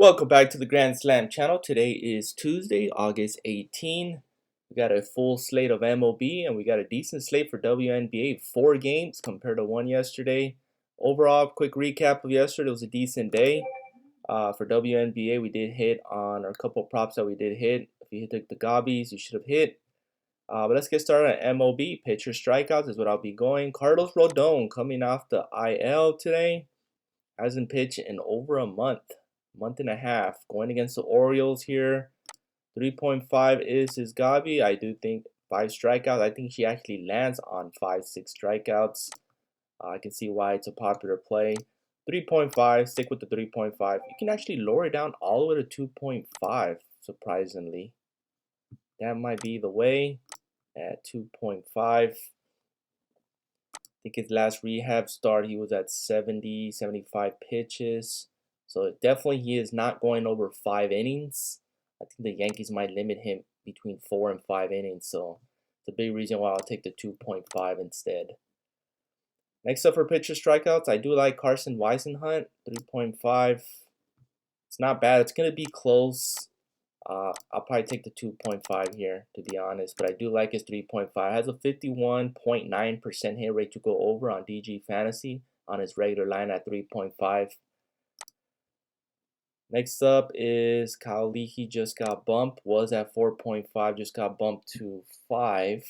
Welcome back to the Grand Slam channel. Today is Tuesday, August 18. We got a full slate of MLB and we got a decent slate for WNBA. 4 games compared to 1 yesterday. Overall, quick recap of yesterday. It was a decent day. For WNBA, we did hit on a couple props that we did hit. If you hit the gobbies, you should have hit. But let's get started on MLB. Pitcher strikeouts is what I'll be going. Carlos Rodon coming off the IL today. Hasn't pitched in over a month and a half. Going against the Orioles here. 3.5 is his Gabi. I do think 5 strikeouts. I think she actually lands on 5-6 strikeouts. I can see why it's a popular play. 3.5, stick with the 3.5. You can actually lower it down all the way to 2.5, surprisingly. That might be the way at 2.5. I think his last rehab start, he was at 70, 75 pitches. So definitely he is not going over 5 innings. I think the Yankees might limit him between 4 and 5 innings. So it's a big reason why I'll take the 2.5 instead. Next up for pitcher strikeouts, I do like Carson Weisenhunt, 3.5. It's not bad. It's going to be close. I'll probably take the 2.5 here, to be honest. But I do like his 3.5. Has a 51.9% hit rate to go over on DG Fantasy on his regular line at 3.5. Next up is Kyle Leahy, just got bumped. Was at 4.5, just got bumped to 5.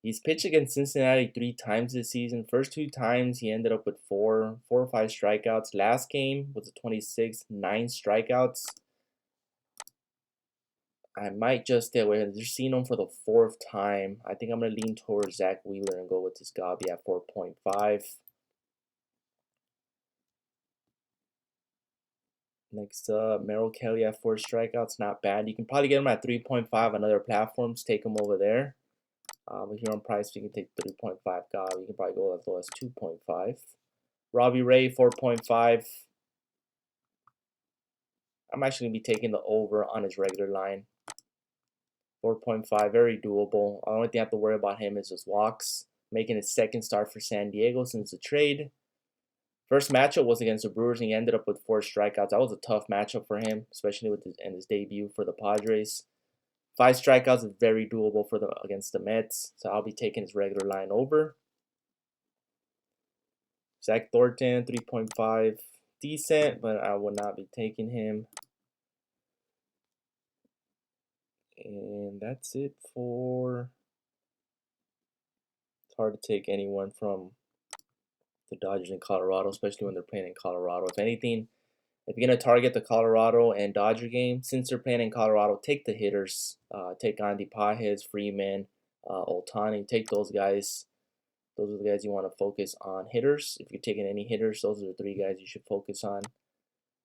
He's pitched against Cincinnati 3 times this season. First 2 times he ended up with 4 or 5 strikeouts. Last game was a 26, 9 strikeouts. I might just stay away. I've just seen him for the 4th time. I think I'm going to lean towards Zach Wheeler and go with this Gabi at 4.5. Next up, Merrill Kelly at 4 strikeouts. Not bad. You can probably get him at 3.5 on other platforms. Take him over there. But here on price, you can take 3.5 Gabi. You can probably go as low as 2.5. Robbie Ray, 4.5. I'm actually going to be taking the over on his regular line. 4.5, very doable. The only thing I have to worry about him is his walks. Making his 2nd start for San Diego since the trade. First matchup was against the Brewers, and he ended up with 4 strikeouts. That was a tough matchup for him, especially with his debut for the Padres. 5 strikeouts is very doable for against the Mets, so I'll be taking his regular line over. Zach Thornton, 3.5, decent, but I will not be taking him. And that's it for... It's hard to take anyone from the Dodgers in Colorado, especially when they're playing in Colorado. If anything, if you're going to target the Colorado and Dodger game, since they're playing in Colorado, take the hitters. Take Andy Pages, Freeman, Ohtani. Take those guys. Those are the guys you want to focus on. Hitters, if you're taking any hitters, those are the 3 guys you should focus on.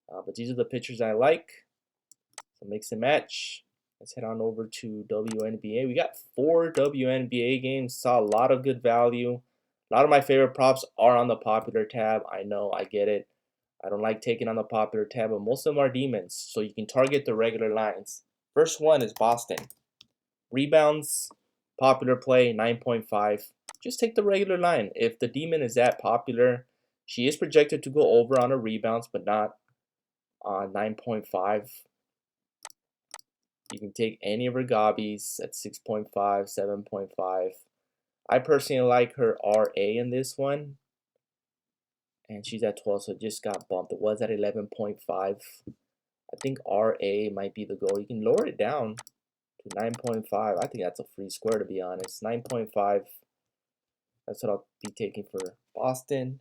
But these are the pitchers I like. So mix and match. Let's head on over to WNBA. We got 4 WNBA games. Saw a lot of good value. A lot of my favorite props are on the popular tab. I know, I get it. I don't like taking on the popular tab, but most of them are demons, so you can target the regular lines. First one is Boston. Rebounds, popular play, 9.5. Just take the regular line. If the demon is that popular, she is projected to go over on her rebounds, but not on 9.5. You can take any of her gobbies at 6.5, 7.5. I personally like her RA in this one. And she's at 12, so it just got bumped. It was at 11.5. I think RA might be the goal. You can lower it down to 9.5. I think that's a free square, to be honest. 9.5. That's what I'll be taking for Boston.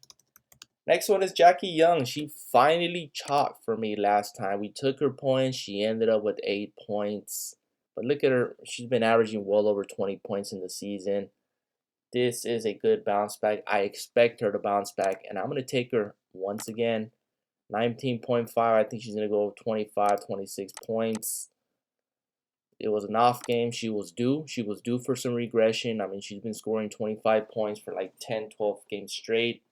Next one is Jackie Young. She finally chalked for me last time. We took her points. She ended up with 8 points. But look at her. She's been averaging well over 20 points in the season. This is a good bounce back. I expect her to bounce back, and I'm going to take her once again. 19.5. I think she's going to go 25, 26 points. It was an off game. She was due. She was due for some regression. I mean, she's been scoring 25 points for like 10, 12 games straight.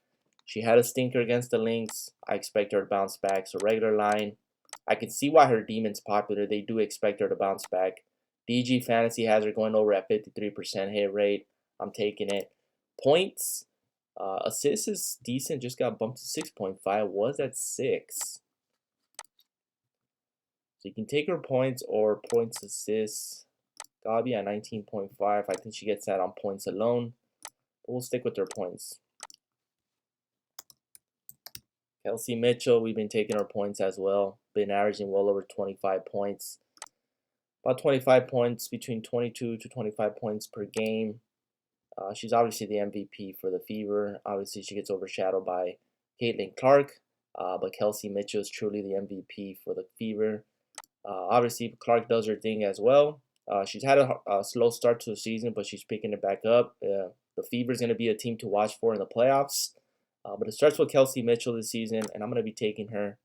She had a stinker against the Lynx. I expect her to bounce back. So regular line. I can see why her demon's popular. They do expect her to bounce back. DG Fantasy has her going over at 53% hit rate. I'm taking it. Points, assists is decent. Just got bumped to 6.5. Was at 6. So you can take her points or points assists. Gabi at 19.5. I think she gets that on points alone. But we'll stick with her points. Kelsey Mitchell, we've been taking her points as well. Been averaging well over 25 points. About 25 points, between 22 to 25 points per game. She's obviously the MVP for the Fever. Obviously, she gets overshadowed by Caitlin Clark. But Kelsey Mitchell is truly the MVP for the Fever. Obviously, Clark does her thing as well. She's had a slow start to the season, but she's picking it back up. The Fever is going to be a team to watch for in the playoffs. But it starts with Kelsey Mitchell this season, and I'm going to be taking her.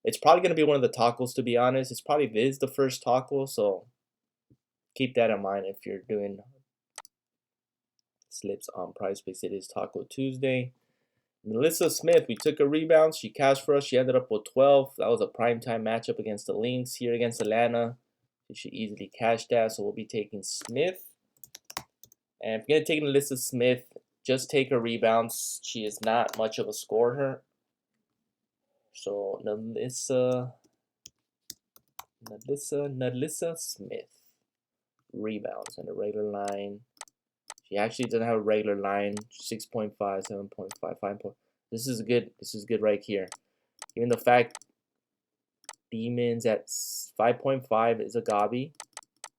It's probably going to be one of the tacos, to be honest. It's probably Viz the first taco, so keep that in mind if you're doing slips on Prize Picks. It is Taco Tuesday. Melissa Smith, we took a rebound. She cashed for us. She ended up with 12. That was a primetime matchup against the Lynx here against Atlanta. She easily cashed that, so we'll be taking Smith. And if you're going to take Melissa Smith, just take her rebounds. She is not much of a scorer. So Melissa Smith. Rebounds and a regular line. She actually doesn't have a regular line. 6.5, 7.5, 5. This is good right here. Given the fact Demons at 5.5 is a Gabi,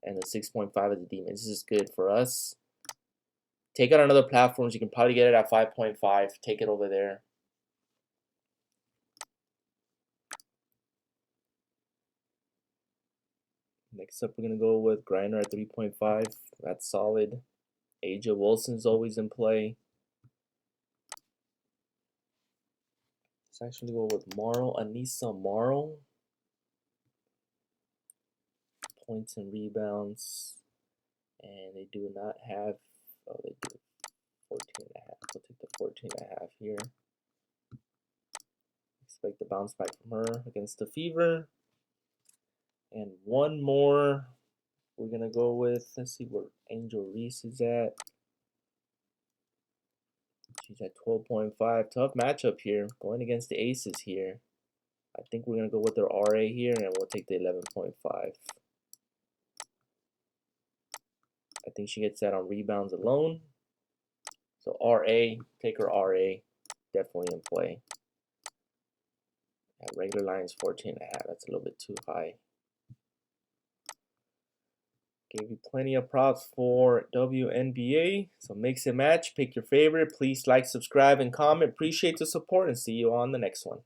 and the 6.5 is a Demon. This is good for us. Take it on other platforms. You can probably get it at 5.5. Take it over there. Next up, we're going to go with Grinder at 3.5. That's solid. Aja Wilson's always in play. Let's actually go with Morrow. Anissa Morrow. Points and rebounds. And they do not have, oh, they do 14.5. We'll take the 14.5 here. Expect the bounce back from her against the Fever. And one more we're going to go with, let's see where Angel Reese is at. She's at 12.5. Tough matchup here. Going against the Aces here. I think we're going to go with their RA here, and we'll take the 11.5. I think she gets that on rebounds alone. So RA, take her RA. Definitely in play. At regular line is 14.5. That's a little bit too high. Gave you plenty of props for WNBA. So mix and match. Pick your favorite. Please like, subscribe, and comment. Appreciate the support, and see you on the next one.